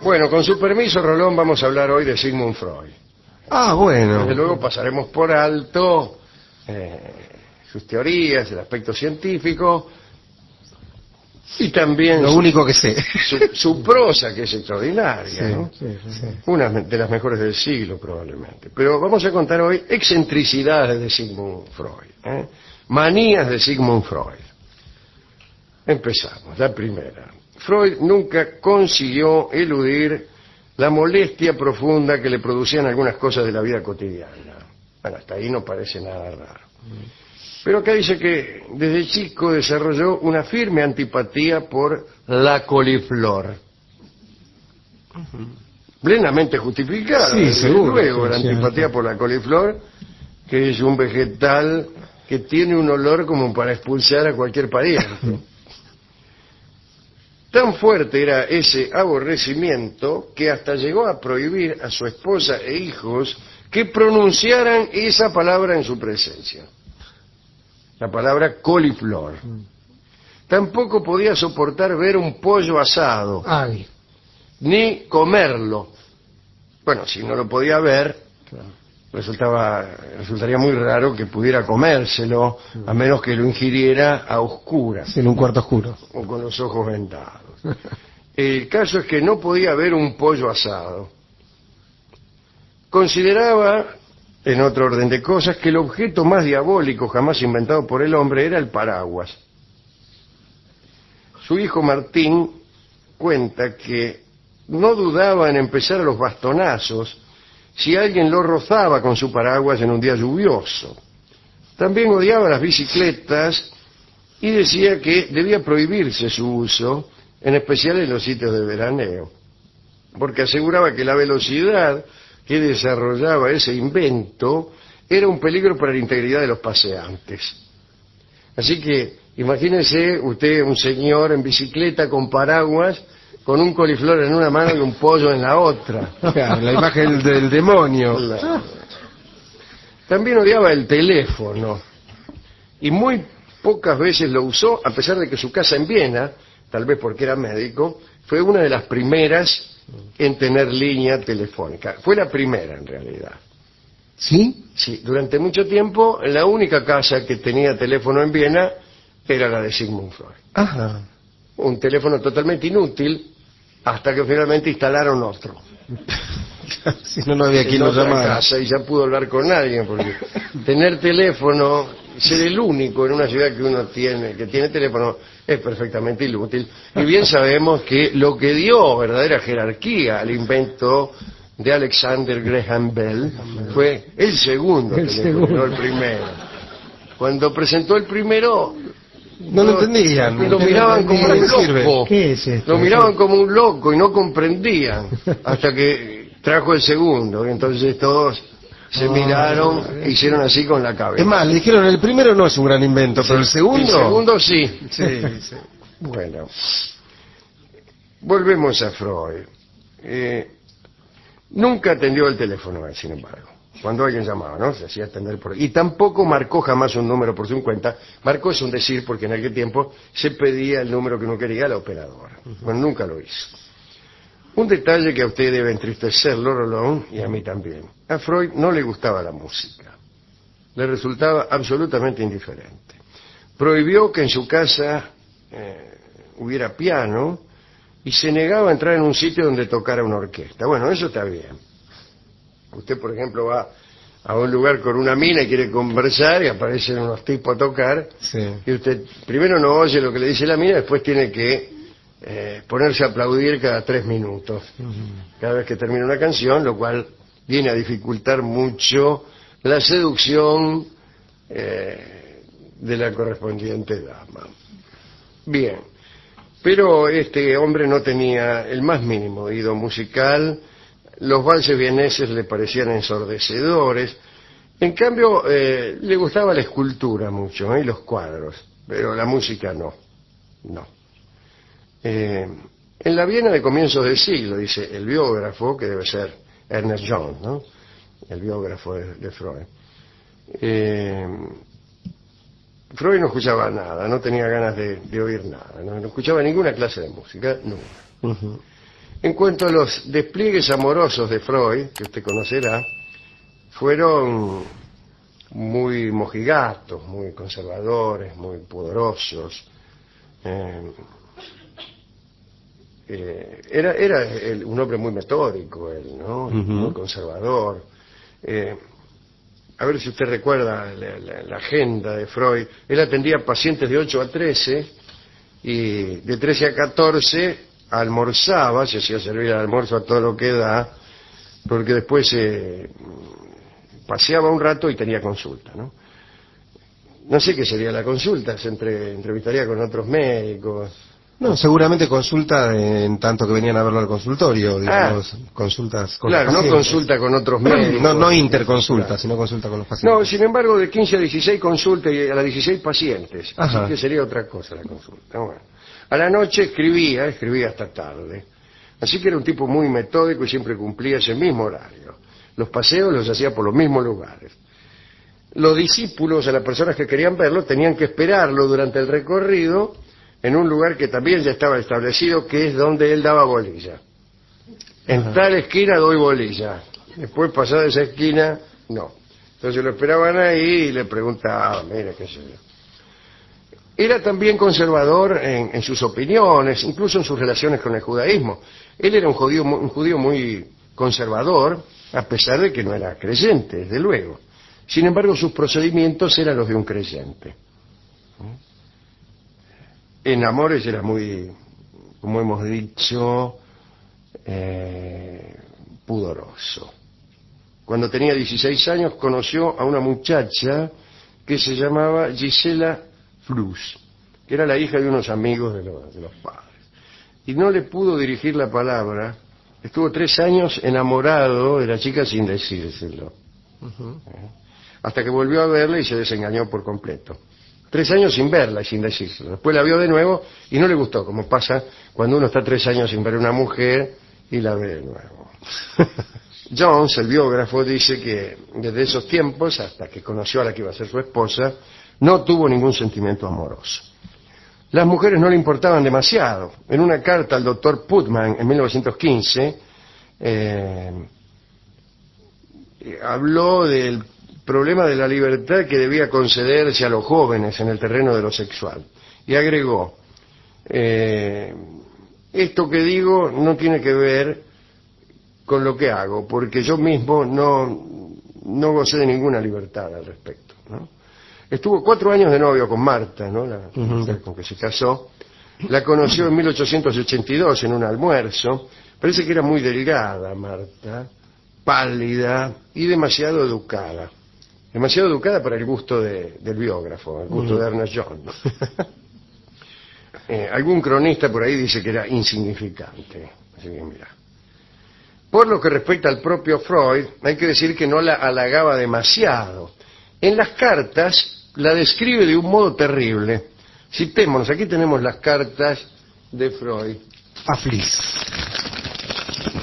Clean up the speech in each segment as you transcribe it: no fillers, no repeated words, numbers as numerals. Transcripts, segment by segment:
Bueno, con su permiso, Rolón, vamos a hablar hoy de Sigmund Freud. Ah, bueno. Desde luego pasaremos por alto sus teorías, el aspecto científico y también Lo único que sé. su prosa, que es extraordinaria, Sí, ¿no? sí. Una de las mejores del siglo, probablemente. Pero vamos a contar hoy excentricidades de Sigmund Freud, manías de Sigmund Freud. Empezamos, la primera. Freud nunca consiguió eludir la molestia profunda que le producían algunas cosas de la vida cotidiana. Bueno, hasta ahí no parece nada raro. Pero acá dice que desde chico desarrolló una firme antipatía por la coliflor. Plenamente justificada, Sí, desde seguro, luego, sí, la cierto. antipatía por la coliflor, que es un vegetal que tiene un olor como para expulsar a cualquier pariente. Tan fuerte era ese aborrecimiento que hasta llegó a prohibir a su esposa e hijos que pronunciaran esa palabra en su presencia. La palabra coliflor. Tampoco podía soportar ver un pollo asado, Ay. ni comerlo. Bueno, si no lo podía ver, resultaría muy raro que pudiera comérselo, a menos que lo ingiriera a oscuras En un cuarto oscuro. o con los ojos vendados. El caso es que no podía ver un pollo asado. Consideraba, en otro orden de cosas, que el objeto más diabólico jamás inventado por el hombre era el paraguas. Su hijo Martín cuenta que no dudaba en empezar a los bastonazos si alguien lo rozaba con su paraguas en un día lluvioso. También odiaba las bicicletas y decía que debía prohibirse su uso, en especial en los sitios de veraneo, porque aseguraba que la velocidad que desarrollaba ese invento era un peligro para la integridad de los paseantes. Así que imagínese usted un señor en bicicleta con paraguas, con un coliflor en una mano y un pollo en la otra. Claro, la imagen del demonio. Claro. También odiaba el teléfono y muy pocas veces lo usó, a pesar de que su casa en Viena, tal vez porque era médico, fue una de las primeras en tener línea telefónica. Fue la primera, en realidad. ¿Sí? Sí, durante mucho tiempo la única casa que tenía teléfono en Viena era la de Sigmund Freud. Ajá. Un teléfono totalmente inútil hasta que finalmente instalaron otro. Si no, no había quien En lo otra llamara. casa y ya pudo hablar con alguien, porque tener teléfono, ser el único en una ciudad que tiene teléfono, es perfectamente inútil. Y bien sabemos que lo que dio verdadera jerarquía al invento de Alexander Graham Bell fue el segundo teléfono, no el primero. Cuando presentó el primero, No lo entendían. lo miraban como ¿Para un qué sirve? loco. ¿Qué es esto? Lo miraban como un loco y no comprendían hasta que trajo el segundo. Y entonces todos se miraron e hicieron así con la cabeza. Es más, le dijeron, el primero no es un gran invento, pero el segundo... El segundo sí. Sí, sí. Bueno, volvemos a Freud. Nunca atendió el teléfono, sin embargo. Cuando alguien llamaba, ¿no? Se hacía atender por... Y tampoco marcó jamás un número por su cuenta. Marcó es un decir, porque en aquel tiempo se pedía el número que uno quería a la operadora. Bueno, nunca lo hizo. Un detalle que a usted debe entristecerlo, Rolón, y a mí también. A Freud no le gustaba la música. Le resultaba absolutamente indiferente. Prohibió que en su casa hubiera piano y se negaba a entrar en un sitio donde tocara una orquesta. Bueno, eso está bien. Usted, por ejemplo, va a un lugar con una mina y quiere conversar y aparecen unos tipos a tocar, Sí. y usted primero no oye lo que le dice la mina, después tiene que ponerse a aplaudir cada 3 minutos, cada vez que termina una canción, lo cual viene a dificultar mucho la seducción de la correspondiente dama. Bien, pero este hombre no tenía el más mínimo oído musical. Los valses vieneses le parecían ensordecedores. En cambio, le gustaba la escultura mucho, y los cuadros, pero la música no. En la Viena de comienzos del siglo, dice el biógrafo, que debe ser Ernest Jones, ¿no? El biógrafo de Freud. Freud no escuchaba nada, no tenía ganas de oír nada, no escuchaba ninguna clase de música, nunca. En cuanto a los despliegues amorosos de Freud, que usted conocerá, fueron muy mojigatos, muy conservadores, muy pudorosos. Era un hombre muy metódico, él, ¿no? Muy conservador. A ver si usted recuerda la agenda de Freud. Él atendía pacientes de 8 a 13 y de 13 a 14 almorzaba, se hacía servir el almuerzo a todo lo que da, porque después paseaba un rato y tenía consulta, ¿no? No sé qué sería la consulta, se entrevistaría con otros médicos. No, seguramente consulta en tanto que venían a verlo al consultorio, digamos, consultas con claro, los pacientes. No consulta con otros médicos. No interconsulta, claro. Sino consulta con los pacientes. No, sin embargo, de 15 a 16 consultas y a las 16 pacientes. Ajá. Así que sería otra cosa la consulta. Bueno. A la noche escribía hasta tarde. Así que era un tipo muy metódico y siempre cumplía ese mismo horario. Los paseos los hacía por los mismos lugares. Los discípulos, a las personas que querían verlo, tenían que esperarlo durante el recorrido en un lugar que también ya estaba establecido, que es donde él daba bolilla. En tal esquina doy bolilla. Después, pasada esa esquina, no. Entonces lo esperaban ahí y le preguntaban, mira, qué sé yo. Era también conservador en sus opiniones, incluso en sus relaciones con el judaísmo. Él era un judío muy conservador, a pesar de que no era creyente, desde luego. Sin embargo, sus procedimientos eran los de un creyente. En amores era muy, como hemos dicho, pudoroso. Cuando tenía 16 años conoció a una muchacha que se llamaba Gisela Flus, que era la hija de unos amigos de los padres. Y no le pudo dirigir la palabra. Estuvo 3 años enamorado de la chica sin decírselo. Hasta que volvió a verla y se desengañó por completo. 3 años sin verla y sin decírselo. Después la vio de nuevo y no le gustó, como pasa cuando uno está 3 años sin ver a una mujer y la ve de nuevo. Jones, el biógrafo, dice que desde esos tiempos, hasta que conoció a la que iba a ser su esposa, no tuvo ningún sentimiento amoroso. Las mujeres no le importaban demasiado. En una carta al doctor Putman en 1915, habló del problema de la libertad que debía concederse a los jóvenes en el terreno de lo sexual. Y agregó, esto que digo no tiene que ver con lo que hago, porque yo mismo no gocé de ninguna libertad al respecto, ¿no? Estuvo 4 años de novio con Marta, ¿no? La mujer con que se casó. La conoció en 1882 en un almuerzo. Parece que era muy delgada Marta, pálida y demasiado educada. Demasiado educada para el gusto del biógrafo, el gusto de Ernest Jones. Algún cronista por ahí dice que era insignificante. Así que mira. Por lo que respecta al propio Freud, hay que decir que no la halagaba demasiado. En las cartas la describe de un modo terrible. Citémonos, aquí tenemos las cartas de Freud. Aflis.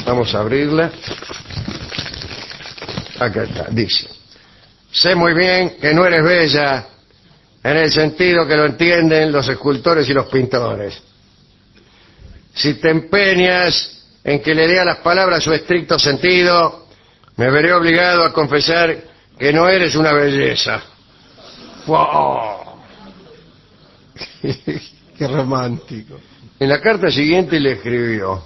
Vamos a abrirla. Acá está, dice: sé muy bien que no eres bella en el sentido que lo entienden los escultores y los pintores. Si te empeñas en que le dé a las palabras su estricto sentido, me veré obligado a confesar que no eres una belleza. ¡Wow! Qué romántico. En la carta siguiente le escribió: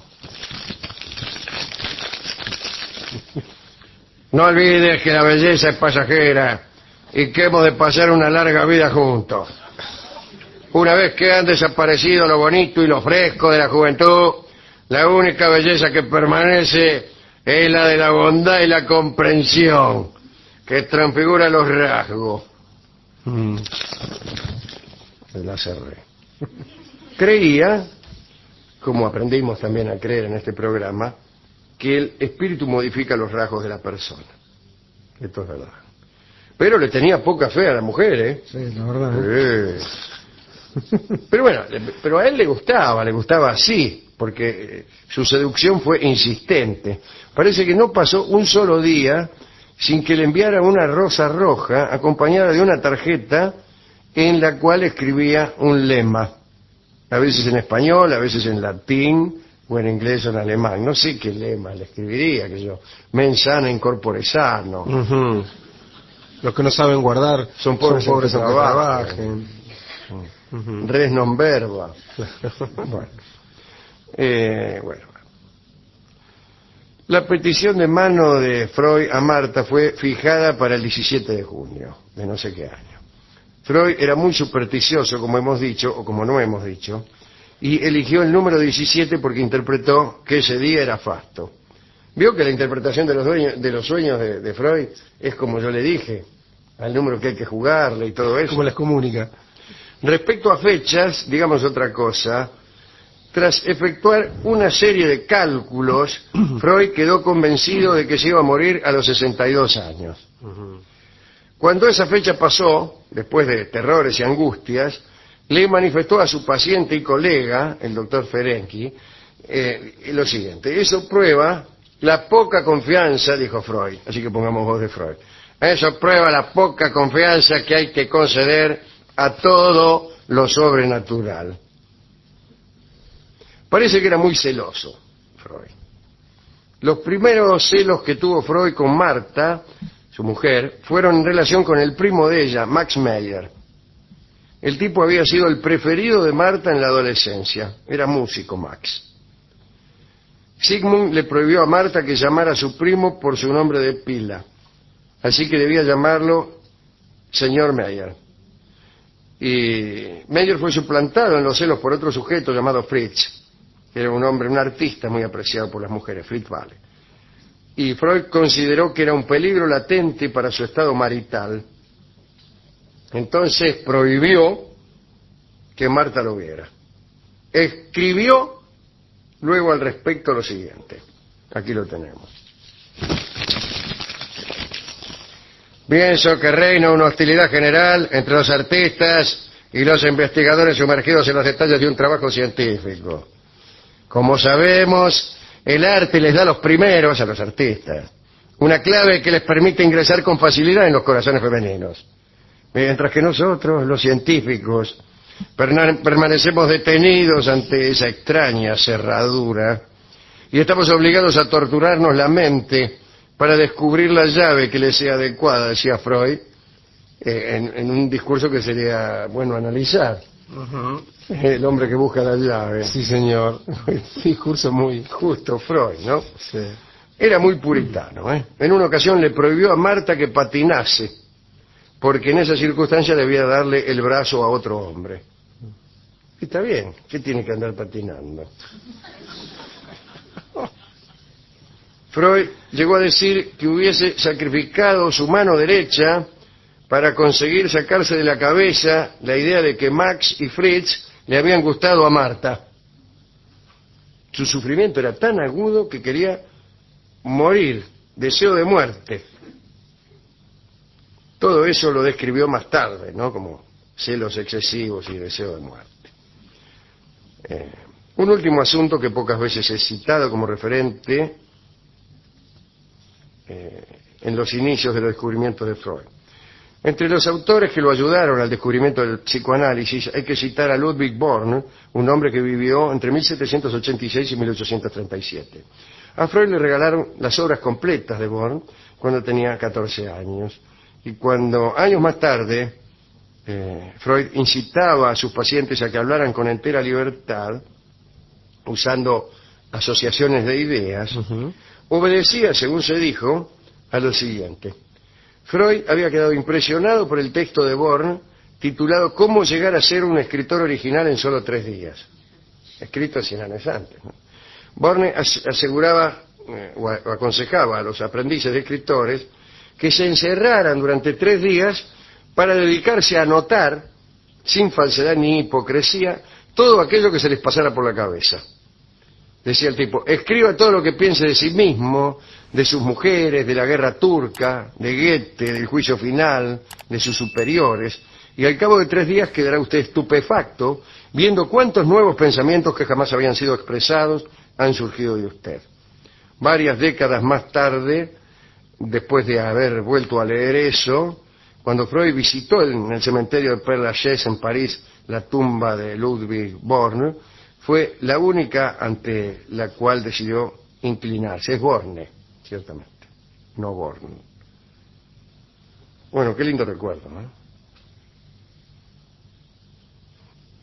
no olvides que la belleza es pasajera y que hemos de pasar una larga vida juntos. Una vez que han desaparecido lo bonito y lo fresco de la juventud, la única belleza que permanece es la de la bondad y la comprensión, que transfigura los rasgos. La cerré. Creía, como aprendimos también a creer en este programa, que el espíritu modifica los rasgos de la persona. Esto es verdad. Pero le tenía poca fe a la mujer, ¿eh? Sí, la verdad. Pero bueno, pero a él le gustaba así, porque su seducción fue insistente. Parece que no pasó un solo día sin que le enviara una rosa roja acompañada de una tarjeta en la cual escribía un lema, a veces en español, a veces en latín, o en inglés o en alemán. No sé qué lema le escribiría, que yo. Mens sana in corpore sano. Los que no saben guardar son pobres aunque trabajen. Res non verba. Bueno. La petición de mano de Freud a Marta fue fijada para el 17 de junio de no sé qué año. Freud era muy supersticioso, como hemos dicho, o como no hemos dicho, y eligió el número 17 porque interpretó que ese día era fasto. Vio que la interpretación de los sueños de Freud es como yo le dije, al número que hay que jugarle y todo eso. Como les comunica. Respecto a fechas, digamos otra cosa. Tras efectuar una serie de cálculos, Freud quedó convencido de que se iba a morir a los 62 años. Cuando esa fecha pasó, después de terrores y angustias, le manifestó a su paciente y colega, el doctor Ferenczi, lo siguiente: eso prueba la poca confianza, dijo Freud, así que pongamos voz de Freud, eso prueba la poca confianza que hay que conceder a todo lo sobrenatural. Parece que era muy celoso, Freud. Los primeros celos que tuvo Freud con Marta, su mujer, fueron en relación con el primo de ella, Max Meyer. El tipo había sido el preferido de Marta en la adolescencia. Era músico, Max. Sigmund le prohibió a Marta que llamara a su primo por su nombre de pila. Así que debía llamarlo señor Meyer. Y Meyer fue suplantado en los celos por otro sujeto llamado Fritz. Era un hombre, un artista muy apreciado por las mujeres, Fritz Wahler. Y Freud consideró que era un peligro latente para su estado marital. Entonces prohibió que Marta lo viera. Escribió luego al respecto lo siguiente. Aquí lo tenemos. Pienso que reina una hostilidad general entre los artistas y los investigadores sumergidos en los detalles de un trabajo científico. Como sabemos, el arte les da a los primeros, a los artistas, una clave que les permite ingresar con facilidad en los corazones femeninos. Mientras que nosotros, los científicos, permanecemos detenidos ante esa extraña cerradura y estamos obligados a torturarnos la mente para descubrir la llave que les sea adecuada, decía Freud, en un discurso que sería bueno analizar. El hombre que busca la llave. Sí, señor. Discurso muy justo, Freud, ¿no? Sí. Era muy puritano, ¿eh? En una ocasión le prohibió a Marta que patinase, porque en esa circunstancia debía darle el brazo a otro hombre. Y está bien, ¿qué tiene que andar patinando? Freud llegó a decir que hubiese sacrificado su mano derecha para conseguir sacarse de la cabeza la idea de que Max y Fritz le habían gustado a Marta. Su sufrimiento era tan agudo que quería morir, deseo de muerte. Todo eso lo describió más tarde, ¿no? Como celos excesivos y deseo de muerte. Un último asunto que pocas veces he citado como referente en los inicios de los descubrimientos de Freud. Entre los autores que lo ayudaron al descubrimiento del psicoanálisis hay que citar a Ludwig Born, un hombre que vivió entre 1786 y 1837. A Freud le regalaron las obras completas de Born cuando tenía 14 años. Y cuando, años más tarde, Freud incitaba a sus pacientes a que hablaran con entera libertad, usando asociaciones de ideas, obedecía, según se dijo, a lo siguiente. Freud había quedado impresionado por el texto de Born, titulado «Cómo llegar a ser un escritor original en solo 3 días», escrito 100 años antes, ¿no? Born aseguraba o aconsejaba a los aprendices de escritores que se encerraran durante 3 días para dedicarse a anotar, sin falsedad ni hipocresía, todo aquello que se les pasara por la cabeza. Decía el tipo, escriba todo lo que piense de sí mismo, de sus mujeres, de la guerra turca, de Goethe, del juicio final, de sus superiores, y al cabo de 3 días quedará usted estupefacto viendo cuántos nuevos pensamientos que jamás habían sido expresados han surgido de usted. Varias décadas más tarde, después de haber vuelto a leer eso, cuando Freud visitó en el cementerio de Père Lachaise en París la tumba de Ludwig Born, fue la única ante la cual decidió inclinarse. Es Borne, ciertamente, no Born. Bueno, qué lindo recuerdo, ¿no?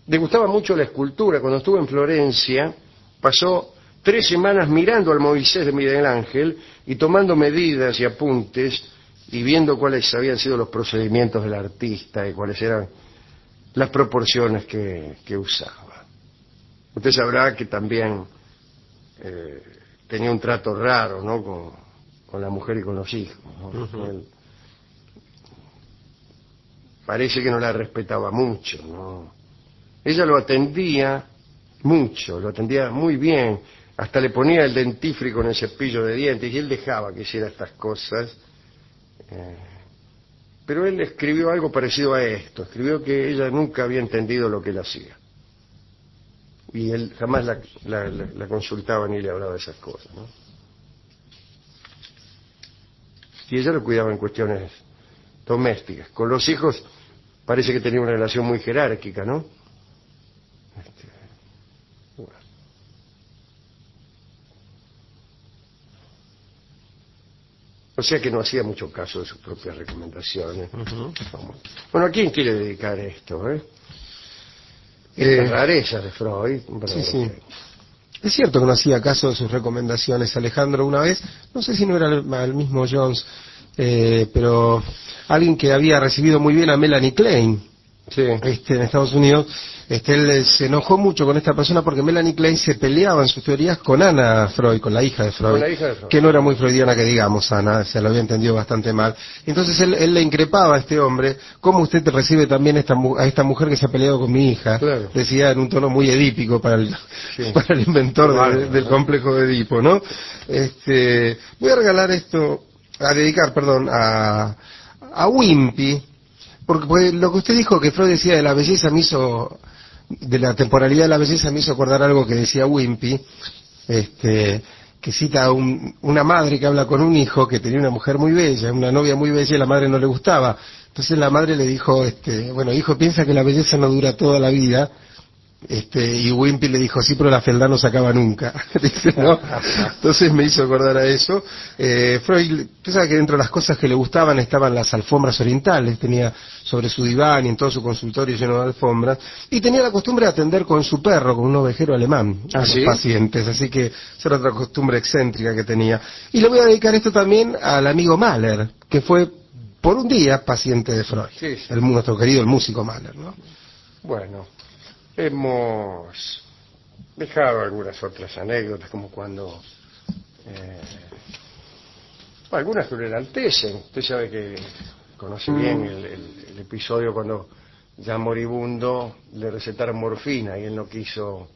Le gustaba mucho la escultura. Cuando estuvo en Florencia, pasó 3 semanas mirando al Moisés de Miguel Ángel y tomando medidas y apuntes y viendo cuáles habían sido los procedimientos del artista y cuáles eran las proporciones que usaba. Usted sabrá que también tenía un trato raro, ¿no?, con la mujer y con los hijos, ¿no? Él parece que no la respetaba mucho, ¿no? Ella lo atendía mucho, lo atendía muy bien, hasta le ponía el dentífrico en el cepillo de dientes y él dejaba que hiciera estas cosas. Pero él escribió algo parecido a esto, escribió que ella nunca había entendido lo que él hacía. Y él jamás la consultaba ni le hablaba de esas cosas, ¿no? Y ella lo cuidaba en cuestiones domésticas. Con los hijos parece que tenía una relación muy jerárquica, ¿no? Bueno. O sea que no hacía mucho caso de sus propias recomendaciones. Bueno, ¿a quién quiere dedicar esto, Estas rarezas de Freud. Sí, sí. Es cierto que no hacía caso de sus recomendaciones, Alejandro. Una vez, no sé si no era el mismo Jones, pero alguien que había recibido muy bien a Melanie Klein, sí, en Estados Unidos, él se enojó mucho con esta persona porque Melanie Klein se peleaba en sus teorías con Ana Freud, con la hija de Freud, con la hija de Freud, que no era muy freudiana que digamos. Ana se lo había entendido bastante mal. Entonces él le increpaba a este hombre: ¿cómo usted te recibe también a esta mujer que se ha peleado con mi hija? Claro. Decía en un tono muy edípico para el inventor del complejo de Edipo, ¿no? Voy a regalar esto, a dedicar, perdón, a Wimpy, porque lo que usted dijo que Freud decía de la belleza de la temporalidad de la belleza me hizo acordar algo que decía Wimpy, que cita a una madre que habla con un hijo que tenía una mujer muy bella, una novia muy bella, y la madre no le gustaba. Entonces la madre le dijo, bueno, hijo, piensa que la belleza no dura toda la vida. Y Wimpy le dijo: sí, pero la fealdad no se acaba nunca. Dice, ¿no? Entonces me hizo acordar a eso. Freud, usted sabe que dentro de las cosas que le gustaban estaban las alfombras orientales. Tenía sobre su diván y en todo su consultorio lleno de alfombras, y tenía la costumbre de atender con su perro, con un ovejero alemán, a los pacientes. Así que esa era otra costumbre excéntrica que tenía. Y le voy a dedicar esto también al amigo Mahler, que fue por un día paciente de Freud. Sí. Nuestro querido el músico Mahler, ¿no? Bueno, hemos dejado algunas otras anécdotas, como cuando algunas que lo enaltecen. Usted sabe que conoce bien el episodio cuando ya moribundo le recetaron morfina y él no quiso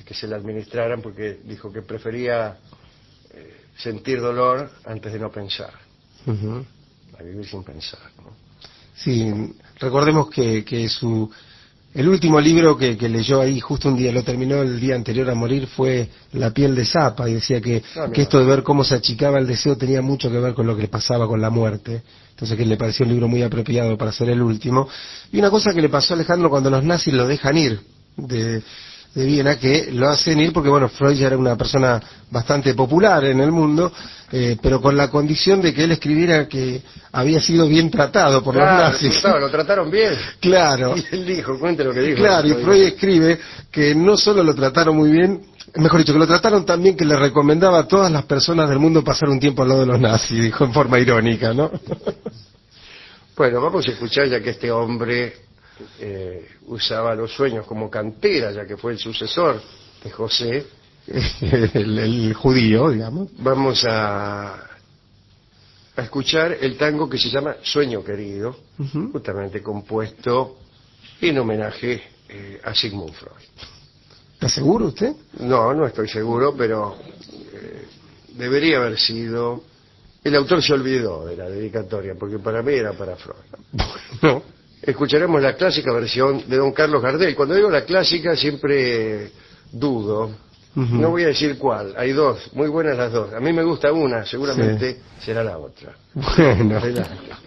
que se la administraran porque dijo que prefería sentir dolor antes de no pensar, a vivir sin pensar, ¿no? Sí, recordemos que el último libro que leyó ahí, justo un día, lo terminó el día anterior a morir, fue La piel de Zapa, y decía que esto de ver cómo se achicaba el deseo tenía mucho que ver con lo que le pasaba con la muerte. Entonces que le pareció un libro muy apropiado para ser el último. Y una cosa que le pasó a Alejandro cuando los nazis lo dejan ir de Viena, que lo hacen ir porque, bueno, Freud ya era una persona bastante popular en el mundo, pero con la condición de que él escribiera que había sido bien tratado por los nazis. Claro, lo trataron bien. Claro. Y él dijo, cuente lo que dijo. Claro, y Freud escribe que no solo lo trataron muy bien, mejor dicho, que lo trataron tan bien que le recomendaba a todas las personas del mundo pasar un tiempo al lado de los nazis, dijo en forma irónica, ¿no? Bueno, vamos a escuchar, ya que este hombre usaba los sueños como cantera, ya que fue el sucesor de José, el judío, digamos. Vamos a escuchar el tango que se llama Sueño Querido, justamente compuesto en homenaje a Sigmund Freud. ¿Está seguro usted? No, no estoy seguro, pero debería haber sido. El autor se olvidó de la dedicatoria, porque para mí era para Freud. Bueno, escucharemos la clásica versión de don Carlos Gardel. Cuando digo la clásica siempre dudo. No voy a decir cuál. Hay dos, muy buenas las dos. A mí me gusta una, seguramente será la otra. Bueno. Adelante.